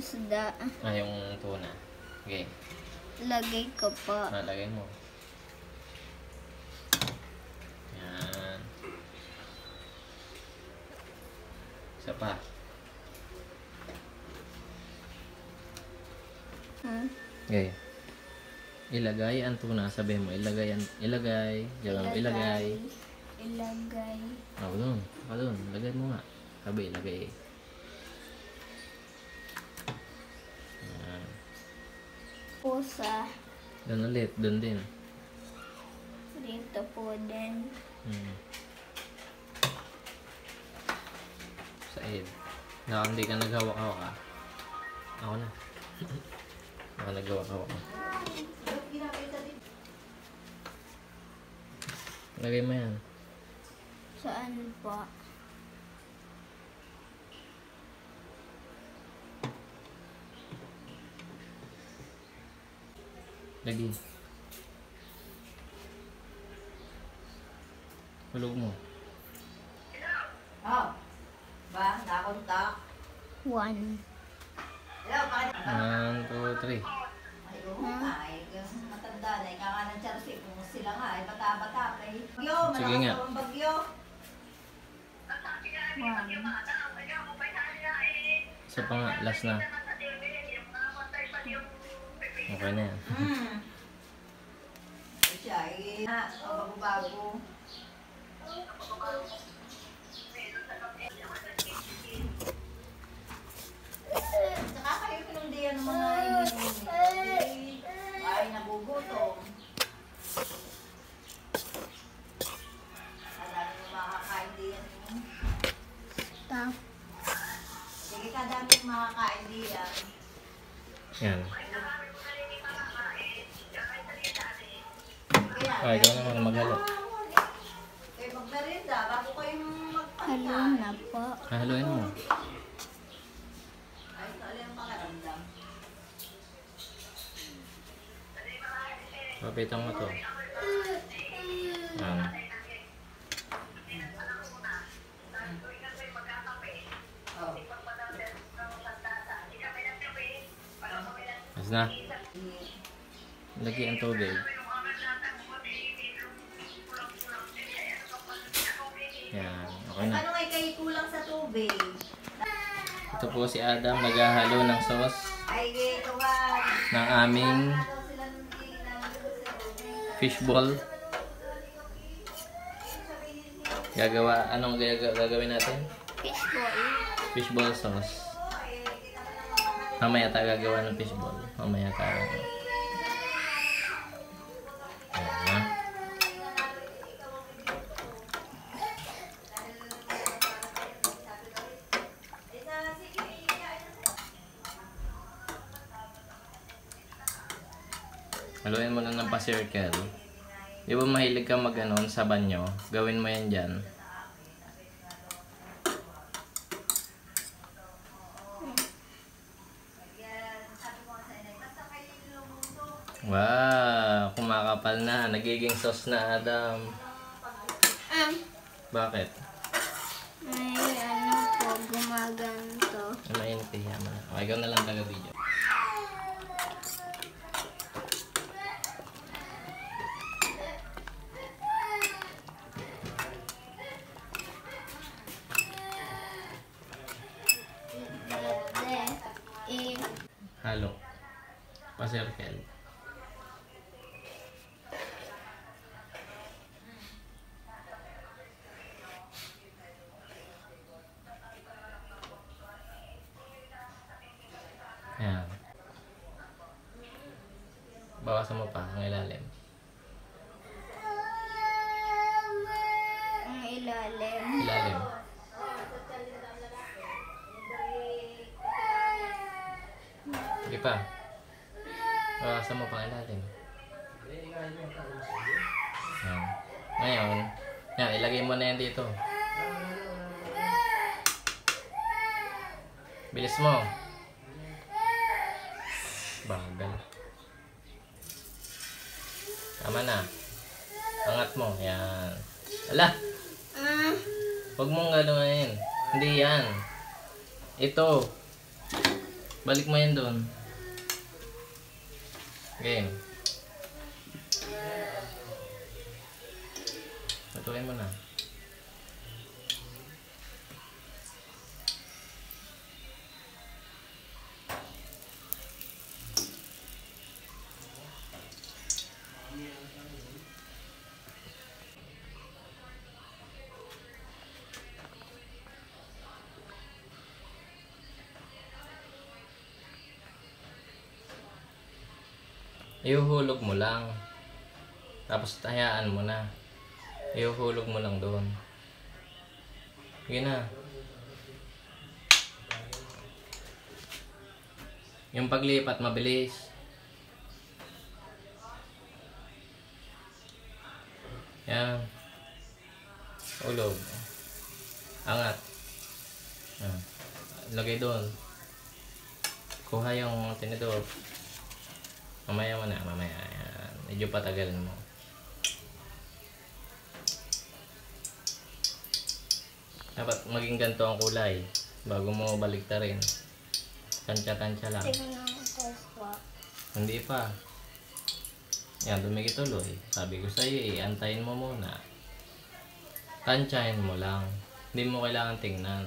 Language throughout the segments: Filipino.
isda. Yung tuna. Okay. Lagay ko po. Lagay mo. Yan. Isa pa. Okay. Ilagay ang tuna. Sabi mo, ilagay. Ilagay. Doon. Doon. Lagay mo nga. Sabi, ilagay. Yan. Pusa. Doon ulit. Doon din. Dito po din. Said. Hindi ka naghawak-hawak ah. Ako na. Ako naghawak-hawak. Lagay mo yan. Saan po? Lagi. Hulog mo. Oh. Ba? Nakontak. 1. Hello, bakit? 1, 2, 3. Ay, oo nga. Matanda na. Ika nga ng Chelsea. Kung sila nga ay bata-bata. Bagyo. Sige nga. Malakas ang bagyo. 1. Isa pa nga. Last na. Okay na yan. Siya ay bago-bago. Saka kayo pinundihan ng mga ay nagugutom. Kadami mo makakain diyan. Stop. Sige, kadami mo makakain diyan. Yan. Ikaw naman maghalo. Eh, magmerinda, bago kayong magpahinga. Halo na po. Haluin mo. Ay, ito alin ang pakaramdam. Papitan mo to. Yan. Oh. Mas na. Lagi ang tubig. Yan. Okay na. Ano ngay kayo kulang sa tubig? Ito po si Adam naghahalo ng sauce Ay, ito ba? ng aming fishball. Anong gagawin natin? Fishball. Fishball sauce. Mamaya tayo gagawa ng fishball. Mamaya tayo. Ayan. Haluin mo na ng pa-circle. Di ba mahilig ka mag-anon sa banyo? Gawin mo yan dyan. Wow! Kumakapal na. Nagiging sauce na, Adam. Bakit? May ano po, gumaganto. Mainit kaya mo na. Okay, ikaw na lang taga-video. Halo. Pa-circle. Ayan. Bawasan mo pa ang ilalim. Ang ilalim. Ilalim. Sige pa. Bawasan mo pa ang ilalim. Ayan. Ngayon, yan, ilagay mo na yan dito. Bilis mo. Bagal. Tama na. Angat mo. Yan. Ala! Huwag mong ganoin. Hindi yan. Ito. Balik mo yan doon. Game. Patuloy mo na. Ihuhulog mo lang. Tapos hayaan mo na. Ihuhulog mo lang doon. Sige na. Yung paglipat mabilis. Yan. Ulog. Angat. Yan. Lagay doon. Kuha yung tinidor. Mamaya mo na, mamaya. Yan. Medyo patagalin mo. Dapat maging ganito ang kulay bago mo baliktarin. Tansya-tansya lang. Tingnan ko po. Hindi pa. Yan, dumikit tuloy. Sabi ko sa'yo antayin mo muna. Tansyahin mo lang. Hindi mo kailangan tingnan.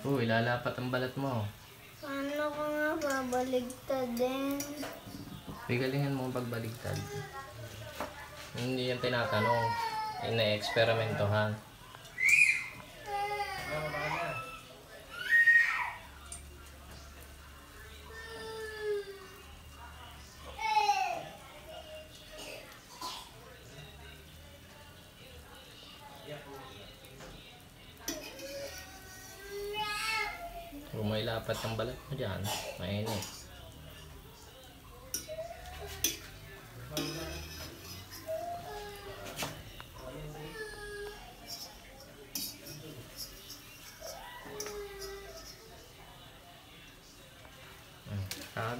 Uy, lalapat ang balat mo. Paano ko nga babaligtad din? Bigalingan mo ang pagbaligtad. Hindi yan tinatanong. Ina-eksperimentohan. Kung may lapat ang balat mo dyan, mainit.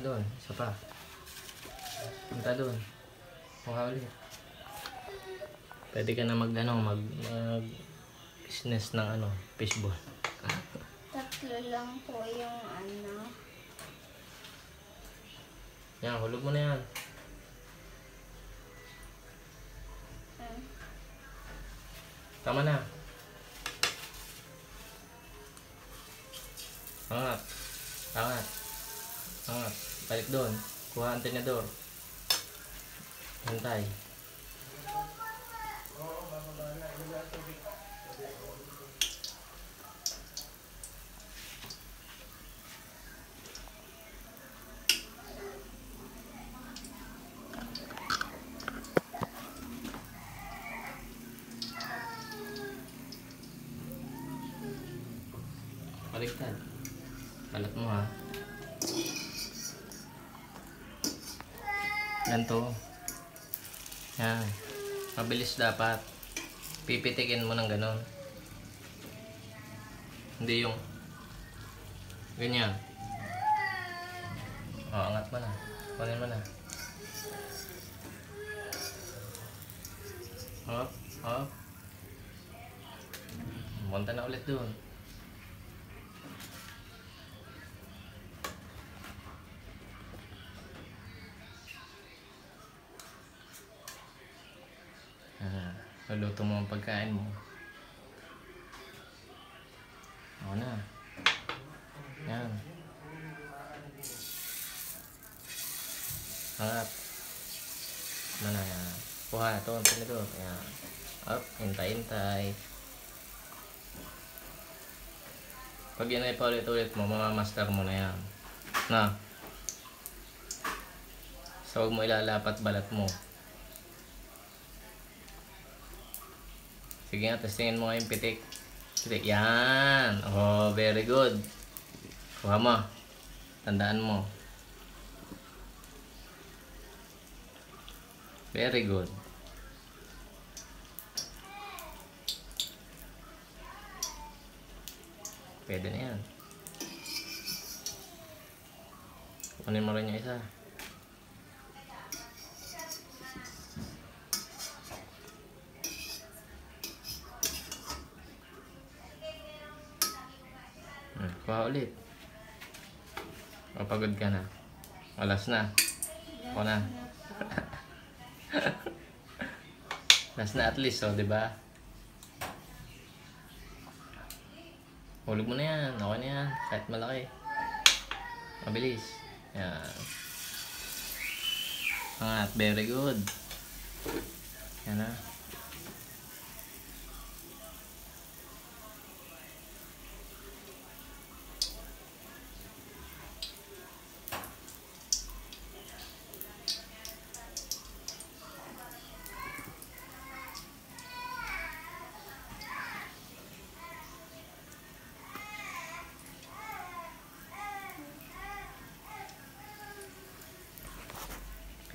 Doon, isa pa. Punta doon. Kuha ulit. Pwede ka na mag business ng fishball. Tatlo lang po yung Yan, hulog mo na yan. Tama na. Angat. Angat. Angat. Balik doon. Kuha ang tinidor. Hintay. Baliktad. Balat mo ha. Ganto. Yan. Mabilis dapat. Pipitikin mo ng ganon. Hindi yung ganyan. O, angat mo na. Kunin mo na. Hop, hop. Punta na ulit doon. Luluto mo ang pagkain mo. Ako na. Yan. Angat. Ano na yan. Kuha ito. Ang tinidor. Yan. Up. Hintay-hintay. Pag yan ay paulit-ulit mo, mamamaster mo na yan. Na. So, huwag mo ilalapat balat mo. Sige nga, testingin mo nga yung pitik. Pitik. Yan. Oh, very good. Kuha mo. Tandaan mo. Very good. Pwede na yan. Kunin mo rin yung isa. trabaho ulit. Mapagod ka na. Alas na. Ako na. Alas na at least, oh, di ba? Hulog mo na yan. Okay na yan. Kahit malaki. Mabilis. Yan. Angat. Very good. Yan na.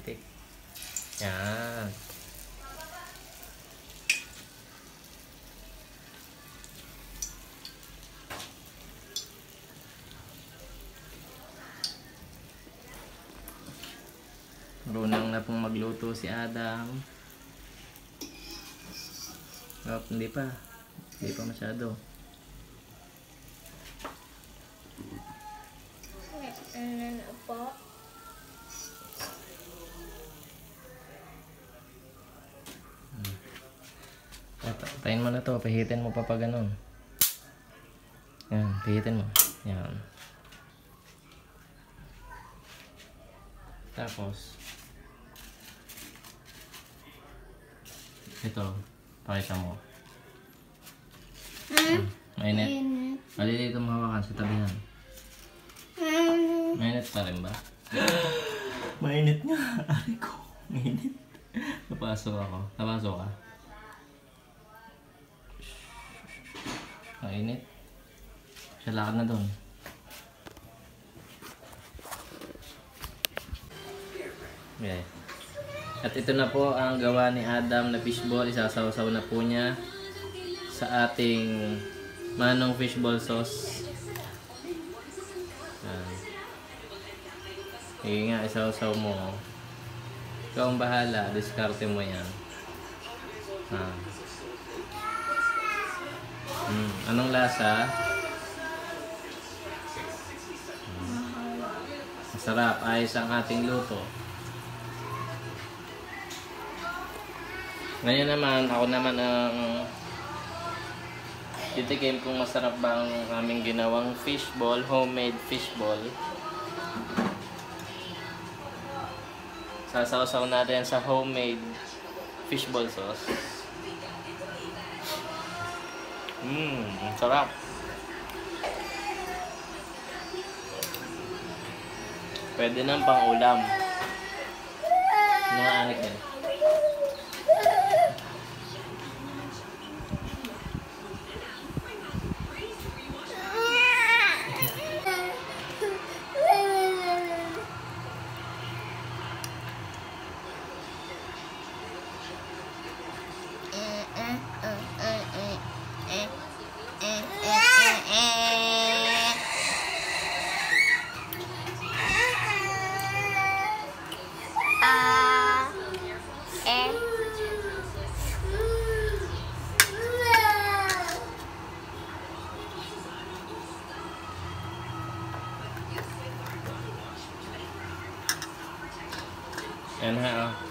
Pitik. Yan. Marunong na pong magluto si Adam. Oh, hindi pa. Hindi pa masyado. Ano na po? Tayin mo na to. Pahitin mo pa pa ganun. Yan. Pahitin mo. Yan. Tapos ito. Pakita mo. Mainit. Init. Maliliit ang mahawakan sa tabihan. Mainit pa rin ba? Mainit nga. Ari ko. Mainit. Napasok ako. Napasok ka. Mainit. Siya lakad na doon. Okay. At ito na po ang gawa ni Adam na fishball. Isasaw-saw na po niya sa ating manong fishball sauce. Sige nga, isaw-saw mo. Ikaw ang bahala. Diskarte mo yan. Anong lasa? Masarap. Ayos ang ating luto. Ngayon naman, ako naman ang titikim kung masarap ba ang aming ginawang fishball, homemade fishball. Sasaw-saw natin sa homemade fishball sauce. Ang sarap. Pwede nang pang ulam. Ano nga anik yan? Yan ha, oh.